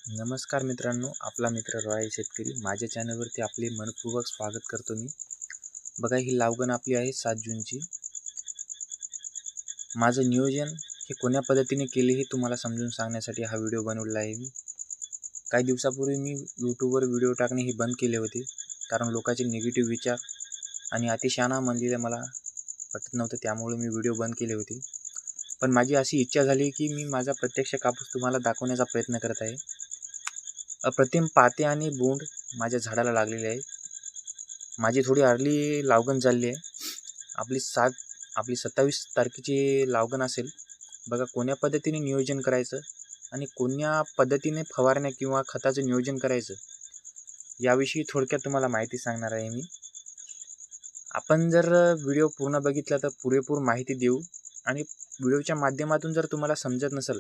नमस्कार मित्रांनो, आपला मित्र रॉयल शेतकरी माझ्या चॅनलवरती आपले मनपूर्वक स्वागत करतो मी. बघा, ही लावगण आपली आहे 7 जूनची. माझं नियोजन हे कोण्या पद्धतीने केले हे तुम्हाला समजून सांगण्यासाठी हा व्हिडिओ बनवलेला आहे मी. काही दिवसापूर्वी मी यूट्यूबवर व्हिडिओ टाकणे हे बंद केले होते, कारण लोकांचे निगेटिव्ह विचार आणि अतिशहाणा म्हणलेले मला पटत नव्हतं, त्यामुळे मी व्हिडिओ बंद केले होते. पण माझी अशी इच्छा झाली की मी माझा प्रत्यक्ष कापूस तुम्हाला दाखवण्याचा प्रयत्न करत आहे. अप्रतिम पाते आणि बोंड माझ्या झाडाला लागलेले आहे. माझी थोडी अर्ली लावगण झाली आहे. आपली 27 तारखेची लावगण असेल. बघा, कोण्या पद्धतीने नियोजन करायचं आणि कोण्या पद्धतीने फवारण्या किंवा खताचं नियोजन करायचं याविषयी थोडक्यात तुम्हाला माहिती सांगणार आहे मी. आपण जर व्हिडिओ पूर्ण बघितला तर पुरेपूर माहिती देऊ, आणि व्हिडिओच्या माध्यमातून जर तुम्हाला समजत नसेल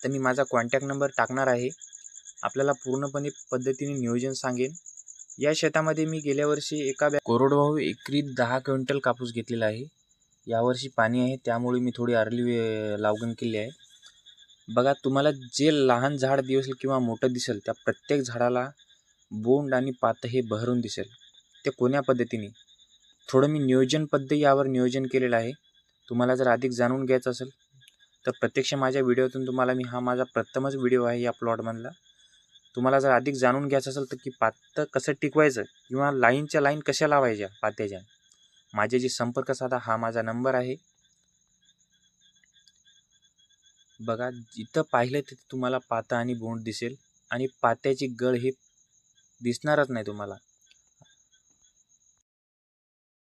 तर मी माझा कॉन्टॅक्ट नंबर टाकणार आहे. आपल्याला पूर्णपणे पद्धतीने नियोजन सांगेन. या शेतामध्ये मी गेल्या वर्षी कोरडवाहू एकरी 10 क्विंटल कापूस घेतलेला आहे. यावर्षी पाणी आहे, त्यामुळे मी थोडी अर्ली लावगण केली आहे. बघा, तुम्हाला जे लहान झाड दिसेल किंवा मोठं दिसेल त्या प्रत्येक झाडाला बोंड आणि पात हे बहरून दिसेल. ते कोण्या पद्धतीने थोडं मी यावर नियोजन केलेलं आहे. तुम्हाला जर अधिक जाणून घ्यायचं असेल तर प्रत्यक्ष माझ्या व्हिडिओतून तुम्हाला हा माझा प्रथमच व्हिडिओ आहे या प्लॉटमधला. तुम्हाला जर अधिक जाणून घ्यायचं असेल तर की पातं कसं टिकवायचं किंवा लाईनच्या लाईन कशा लावायच्या पात्याच्या, माझ्याशी संपर्क साधा. हा माझा नंबर आहे. बघा, जिथं पाहिलं तिथं तुम्हाला पातं आणि बोंड दिसेल, आणि पात्याची गळ हे दिसणारच नाही तुम्हाला.